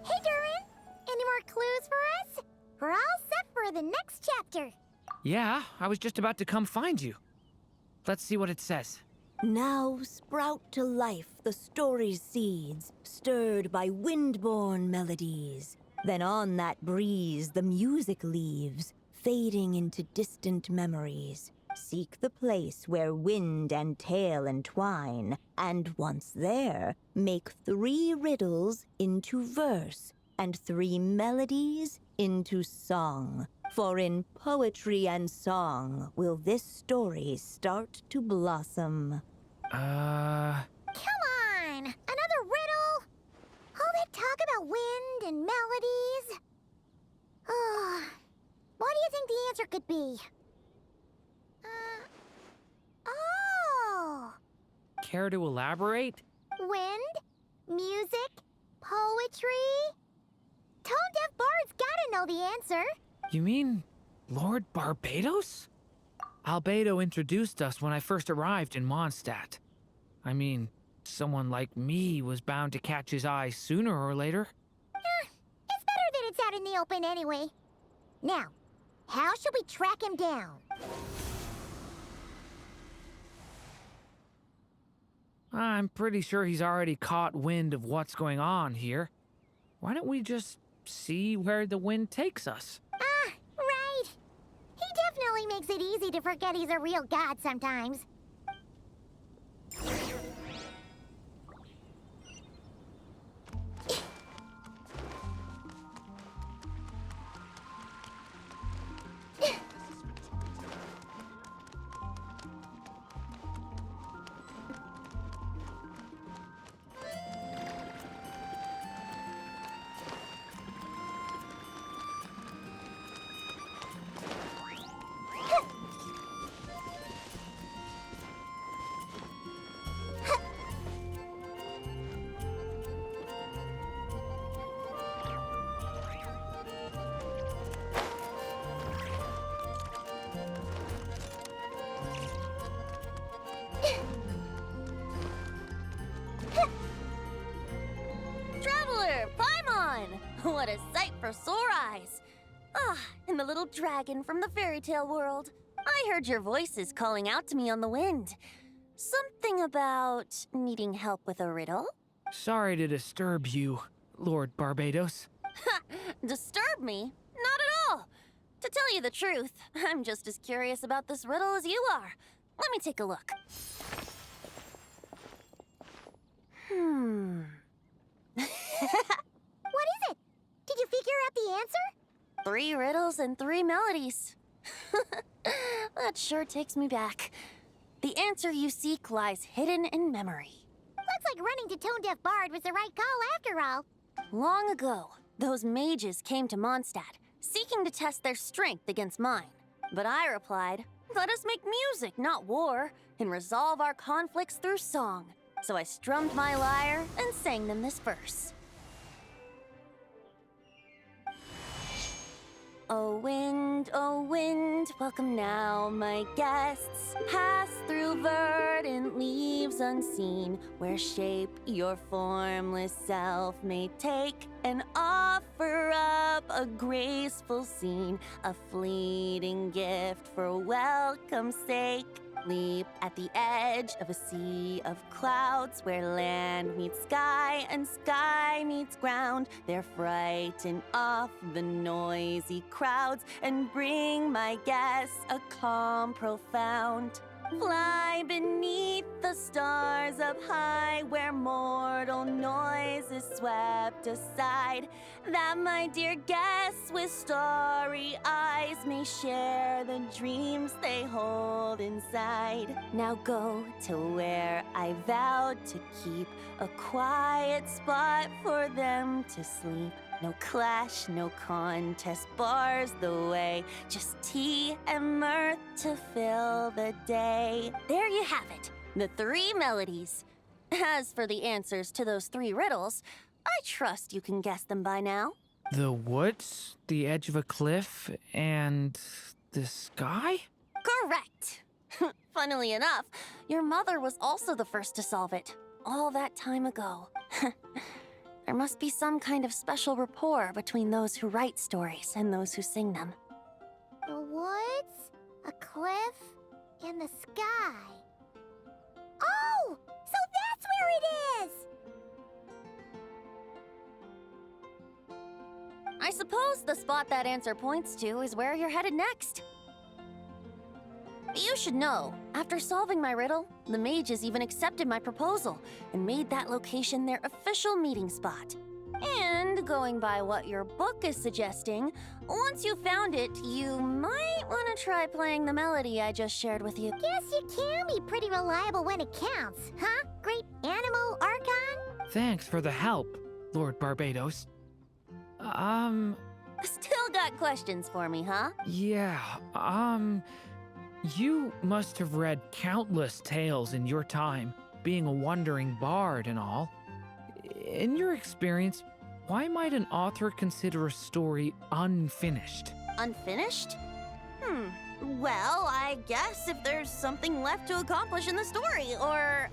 Hey, Durin! Any more clues for us? We're all set for the next chapter. Yeah, I was just about to come find you. Let's see what it says. Now sprout to life the story's seeds, stirred by wind-born melodies. Then on that breeze the music leaves, fading into distant memories. Seek the place where wind and tale entwine, and once there, make 3 riddles into verse, and 3 melodies into song. For in poetry and song will this story start to blossom. Come on! Another riddle? All that talk about wind and melodies? What do you think the answer could be? Oh! Care to elaborate? Wind? Music? Poetry? Tone-deaf bards gotta know the answer. You mean Lord Barbados? Albedo introduced us when I first arrived in Mondstadt. I mean, someone like me was bound to catch his eye sooner or later. It's better that it's out in the open anyway. Now, how should we track him down? I'm pretty sure he's already caught wind of what's going on here. Why don't we just see where the wind takes us? Right. He definitely makes it easy to forget he's a real god sometimes. What a sight for sore eyes! And the little dragon from the fairy tale world. I heard your voices calling out to me on the wind. Something about needing help with a riddle? Sorry to disturb you, Lord Barbados. Disturb me? Not at all! To tell you the truth, I'm just as curious about this riddle as you are. Let me take a look. What is it? Did you figure out the answer? 3 riddles and 3 melodies. That sure takes me back. The answer you seek lies hidden in memory. Looks like running to Tone-Deaf Bard was the right call after all. Long ago, those mages came to Mondstadt, seeking to test their strength against mine. But I replied, let us make music, not war, and resolve our conflicts through song. So I strummed my lyre and sang them this verse. Oh wind, welcome now, my guests. Pass through verdant leaves unseen, where shape your formless self may take, and offer up a graceful scene, a fleeting gift for welcome's sake. Leap at the edge of a sea of clouds, where land meets sky and sky meets ground. There frighten off the noisy crowds and bring my guests a calm profound. Fly beneath the stars stars up high, where mortal noise is swept aside, that my dear guests with starry eyes may share the dreams they hold inside. Now go to where I vowed to keep a quiet spot for them to sleep. No clash, no contest bars the way, just tea and mirth to fill the day. There you have it, the 3 melodies. As for the answers to those 3 riddles, I trust you can guess them by now. The woods, the edge of a cliff, and the sky? Correct! Funnily enough, your mother was also the first to solve it, all that time ago. There must be some kind of special rapport between those who write stories and those who sing them. The woods, a cliff, and the sky. Oh! So that's where it is! I suppose the spot that answer points to is where you're headed next. You should know, after solving my riddle, the mages even accepted my proposal and made that location their official meeting spot. And going by what your book is suggesting, once you found it, you might want to try playing the melody I just shared with you. Guess you can be pretty reliable when it counts, huh? Great Animal Archon? Thanks for the help, Lord Barbados. Still got questions for me, huh? Yeah, you must have read countless tales in your time, being a wandering bard and all. In your experience, why might an author consider a story unfinished? Unfinished? Well, I guess if there's something left to accomplish in the story, or,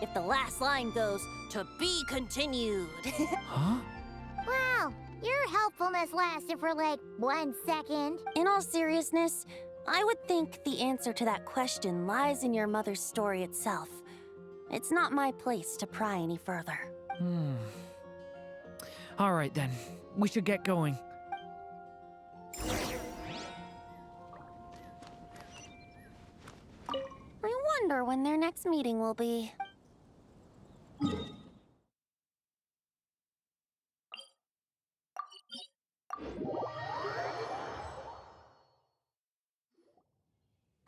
if the last line goes, "To be continued." Huh? Wow, your helpfulness lasted for like 1 second. In all seriousness, I would think the answer to that question lies in your mother's story itself. It's not my place to pry any further. All right then, we should get going. I wonder when their next meeting will be.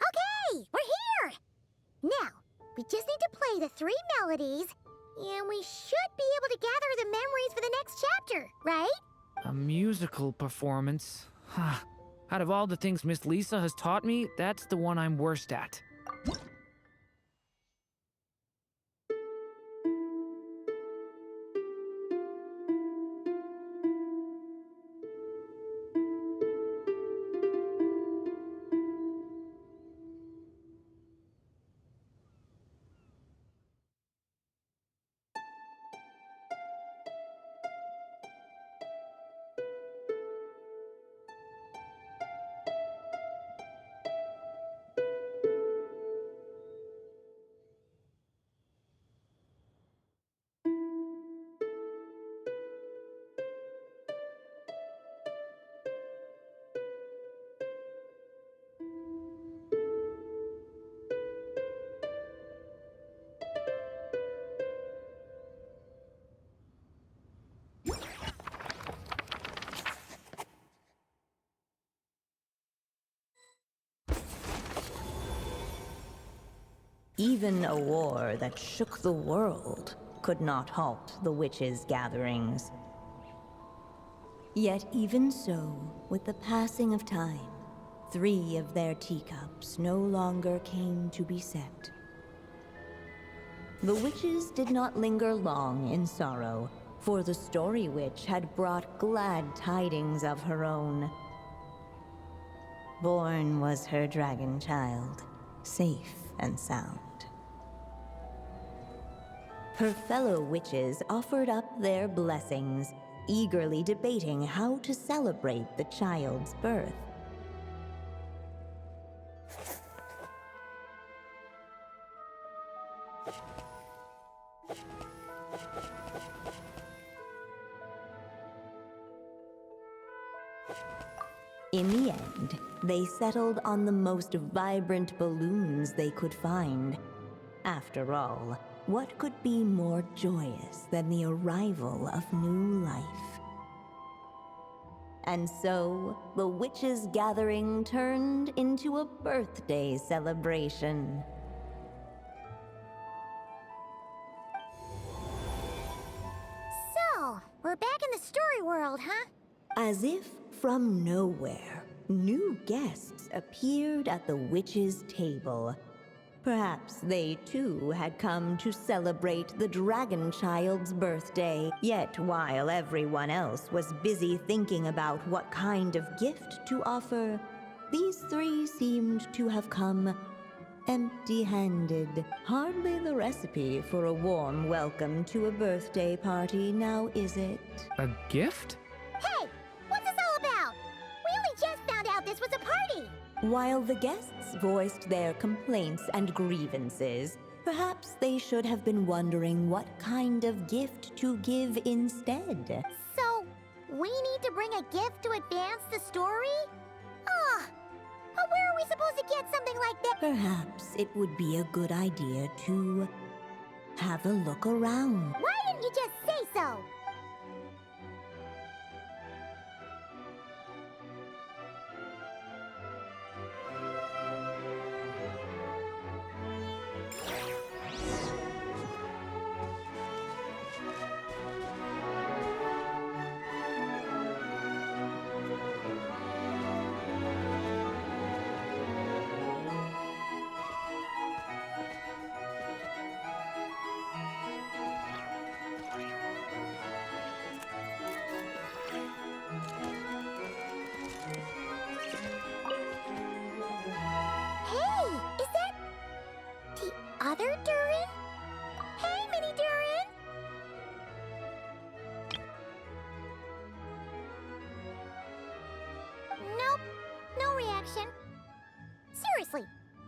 Okay, we're here! Now, we just need to play the 3 melodies, and we should be able to gather the memories for the next chapter, right? A musical performance? Huh. Out of all the things Miss Lisa has taught me, that's the one I'm worst at. Even a war that shook the world could not halt the witches' gatherings. Yet even so, with the passing of time, 3 of their teacups no longer came to be set. The witches did not linger long in sorrow, for the story witch had brought glad tidings of her own. Born was her dragon child, safe and sound. Her fellow witches offered up their blessings, eagerly debating how to celebrate the child's birth. In the end, they settled on the most vibrant balloons they could find, After all, what could be more joyous than the arrival of new life? And so, the witches' gathering turned into a birthday celebration. So, we're back in the story world, huh? As if from nowhere, new guests appeared at the witches' table. Perhaps they too had come to celebrate the dragon child's birthday. Yet while everyone else was busy thinking about what kind of gift to offer, these three seemed to have come empty-handed. Hardly the recipe for a warm welcome to a birthday party, now is it? A gift? Hey, what's this all about? We only just found out this was a party. While the guests voiced their complaints and grievances, perhaps they should have been wondering what kind of gift to give instead. So, we need to bring a gift to advance the story? But where are we supposed to get something like that? Perhaps it would be a good idea to have a look around. Why didn't you just say so? Other Durin? Hey, Mini Durin! Nope, no reaction. Seriously,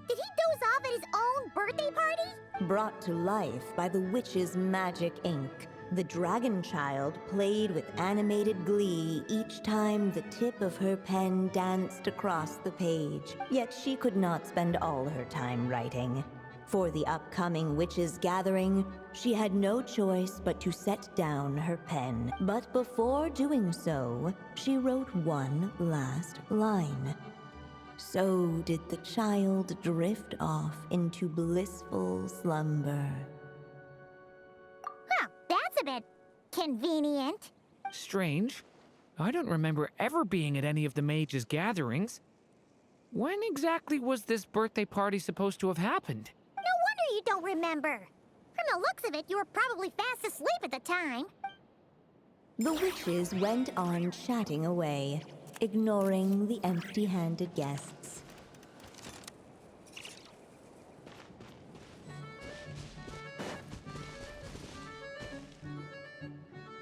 did he doze off at his own birthday party? Brought to life by the witch's magic ink, the dragon child played with animated glee each time the tip of her pen danced across the page. Yet she could not spend all her time writing. For the upcoming witches' gathering, she had no choice but to set down her pen. But before doing so, she wrote one last line. So did the child drift off into blissful slumber. Huh, that's a bit convenient. Strange. I don't remember ever being at any of the mages' gatherings. When exactly was this birthday party supposed to have happened? No wonder you don't remember. From the looks of it, you were probably fast asleep at the time. The witches went on chatting away, ignoring the empty-handed guests.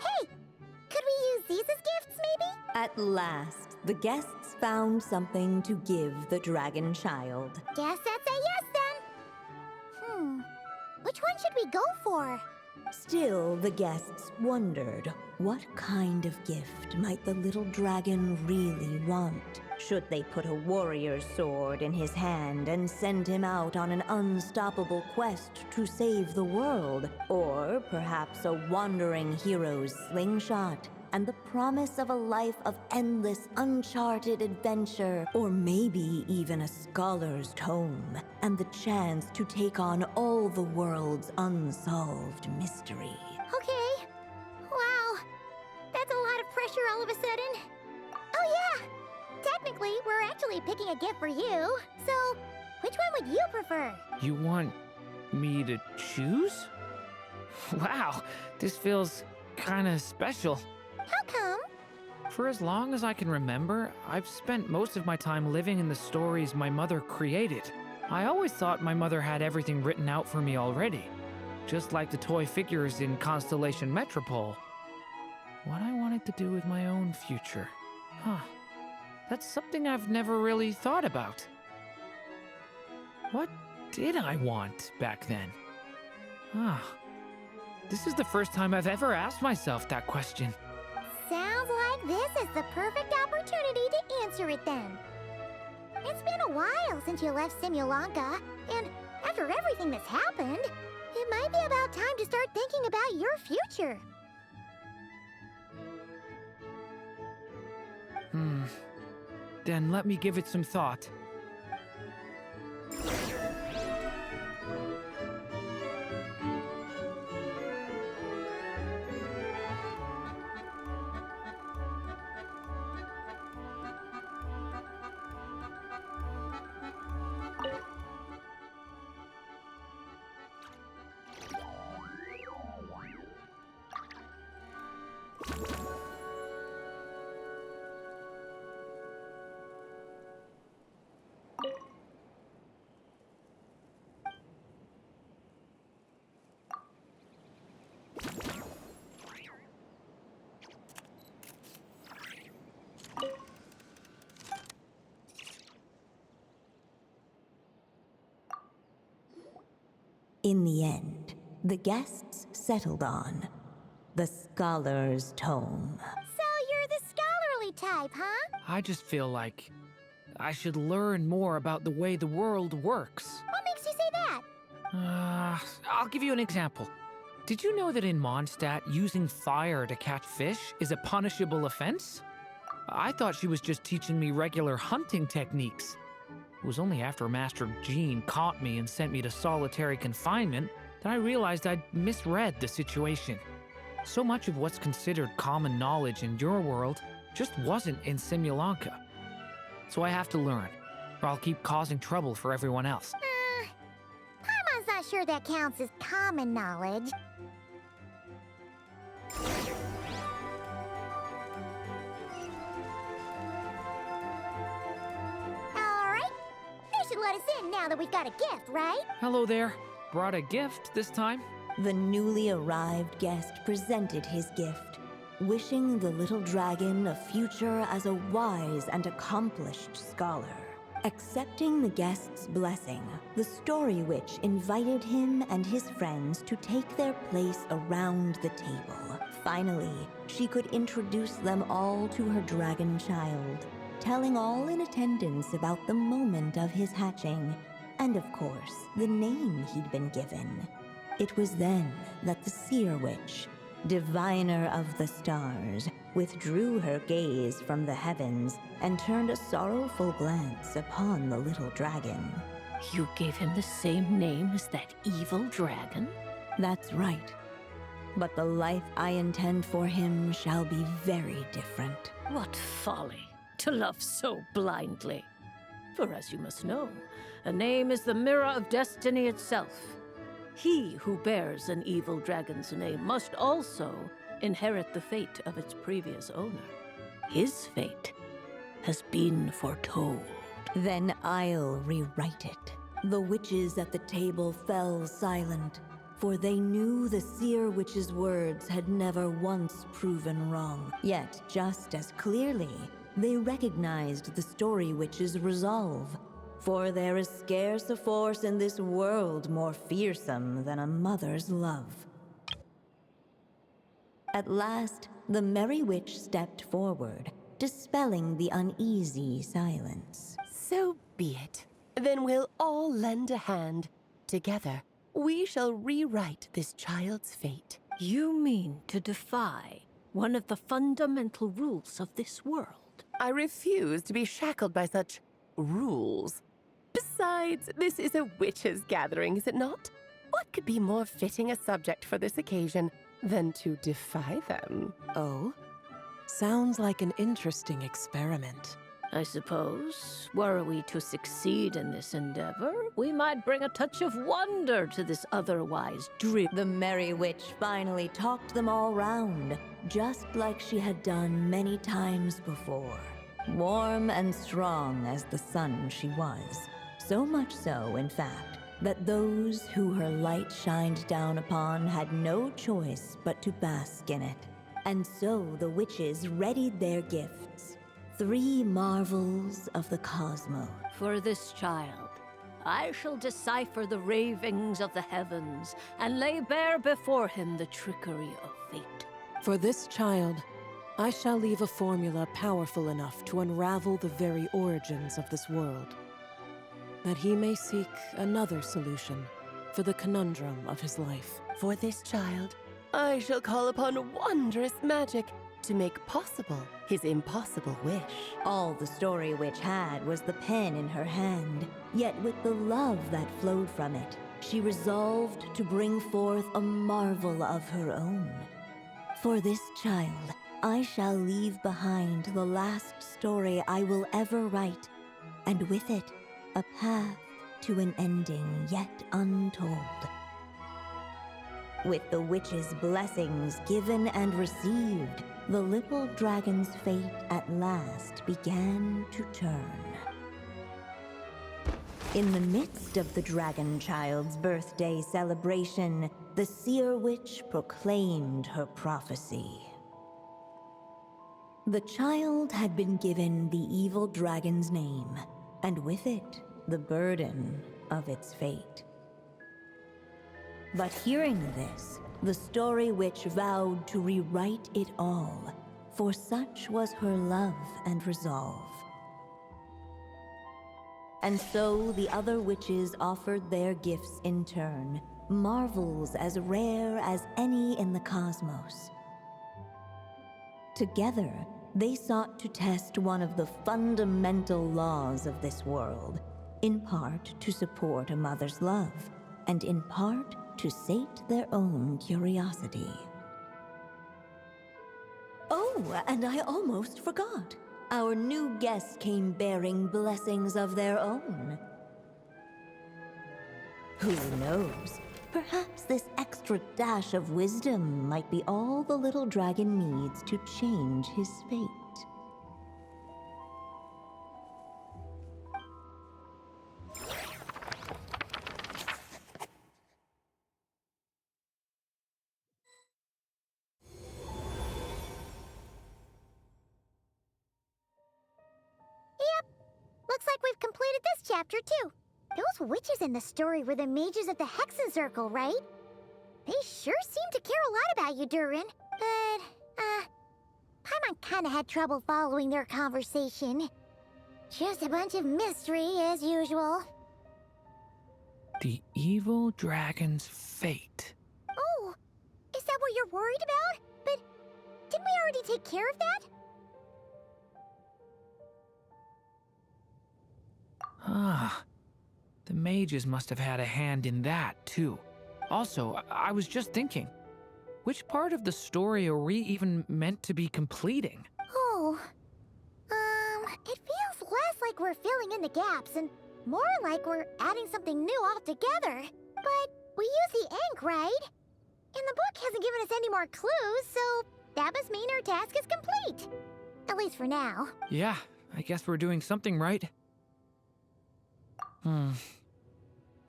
Hey, could we use these as gifts, maybe? At last, the guests found something to give the dragon child. Guess that's a yes, then. Which one should we go for? Still, the guests wondered, what kind of gift might the little dragon really want? Should they put a warrior's sword in his hand and send him out on an unstoppable quest to save the world? Or perhaps a wandering hero's slingshot and the promise of a life of endless, uncharted adventure? Or maybe even a scholar's tome and the chance to take on all the world's unsolved mystery. Okay. Wow. That's a lot of pressure all of a sudden. Oh, yeah. Technically, we're actually picking a gift for you. So, which one would you prefer? You want me to choose? Wow, this feels kinda special. How come? For as long as I can remember, I've spent most of my time living in the stories my mother created. I always thought my mother had everything written out for me already, just like the toy figures in Constellation Metropole. What I wanted to do with my own future. That's something I've never really thought about. What did I want back then? This is the first time I've ever asked myself that question. Sounds like this is the perfect opportunity to answer it then. It's been a while since you left Simulanka, and After everything that's happened, it might be about time to start thinking about your future. Then let me give it some thought. In the end, the guests settled on the Scholar's Tome. So you're the scholarly type, huh? I just feel like I should learn more about the way the world works. What makes you say that? I'll give you an example. Did you know that in Mondstadt, using fire to catch fish is a punishable offense? I thought she was just teaching me regular hunting techniques. It was only after Master Jean caught me and sent me to solitary confinement that I realized I'd misread the situation. So much of what's considered common knowledge in your world just wasn't in Simulanka. So I have to learn, or I'll keep causing trouble for everyone else. Paimon's not sure that counts as common knowledge. Alright, they should let us in now that we've got a gift, right? Hello there. Brought a gift this time? The newly arrived guest presented his gift, wishing the little dragon a future as a wise and accomplished scholar. Accepting the guest's blessing, the Story Witch invited him and his friends to take their place around the table. Finally, she could introduce them all to her dragon child, telling all in attendance about the moment of his hatching, and of course, the name he'd been given. It was then that the Seer Witch, diviner of the stars, withdrew her gaze from the heavens and turned a sorrowful glance upon the little dragon. You gave him the same name as that evil dragon? That's right. But the life I intend for him shall be very different. What folly, to love so blindly. For as you must know, a name is the mirror of destiny itself. He who bears an evil dragon's name must also inherit the fate of its previous owner. His fate has been foretold. Then I'll rewrite it. The witches at the table fell silent, for they knew the Seer Witch's words had never once proven wrong. Yet, just as clearly, they recognized the Story Witch's resolve. For there is scarce a force in this world more fearsome than a mother's love. At last, the Merry Witch stepped forward, dispelling the uneasy silence. So be it. Then we'll all lend a hand. Together, we shall rewrite this child's fate. You mean to defy one of the fundamental rules of this world? I refuse to be shackled by such rules. Besides, this is a witches' gathering, is it not? What could be more fitting a subject for this occasion than to defy them? Oh? Sounds like an interesting experiment. I suppose, were we to succeed in this endeavor, we might bring a touch of wonder to this otherwise The Merry Witch finally talked them all round, just like she had done many times before. Warm and strong as the sun she was. So much so, in fact, that those who her light shined down upon had no choice but to bask in it. And so the witches readied their gifts. 3 marvels of the cosmos. For this child, I shall decipher the ravings of the heavens and lay bare before him the trickery of fate. For this child, I shall leave a formula powerful enough to unravel the very origins of this world. that he may seek another solution for the conundrum of his life. For this child, I shall call upon wondrous magic to make possible his impossible wish. All the Story Witch had was the pen in her hand, yet with the love that flowed from it, she resolved to bring forth a marvel of her own. For this child, I shall leave behind the last story I will ever write, and with it, a path to an ending yet untold. With the witch's blessings given and received, the little dragon's fate at last began to turn. In the midst of the dragon child's birthday celebration, the seer witch proclaimed her prophecy. The child had been given the evil dragon's name, and with it, the burden of its fate. But hearing this, the Story Witch vowed to rewrite it all, for such was her love and resolve. And so the other witches offered their gifts in turn, marvels as rare as any in the cosmos. Together, they sought to test one of the fundamental laws of this world, in part to support a mother's love, and in part to sate their own curiosity. Oh, and I almost forgot. Our new guests came bearing blessings of their own. Who knows? Perhaps this extra dash of wisdom might be all the little dragon needs to change his fate. Looks like we've completed this chapter, too. Those witches in the story were the mages of the Hexen Circle, right? They sure seem to care a lot about you, Durin. But, Paimon kinda had trouble following their conversation. Just a bunch of mystery, as usual. The evil dragon's fate. Oh, is that what you're worried about? But didn't we already take care of that? Ah, the mages must have had a hand in that, too. Also, I was just thinking, which part of the story are we even meant to be completing? Oh, it feels less like we're filling in the gaps and more like we're adding something new altogether. But we use the ink, right? And the book hasn't given us any more clues, so that must mean our task is complete. At least for now. Yeah, I guess we're doing something right.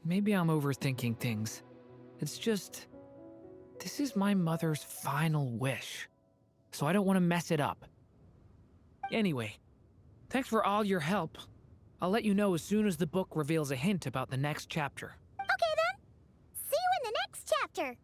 Maybe I'm overthinking things. It's just, this is my mother's final wish, so I don't want to mess it up. Anyway, thanks for all your help. I'll let you know as soon as the book reveals a hint about the next chapter. Okay then. See you in the next chapter.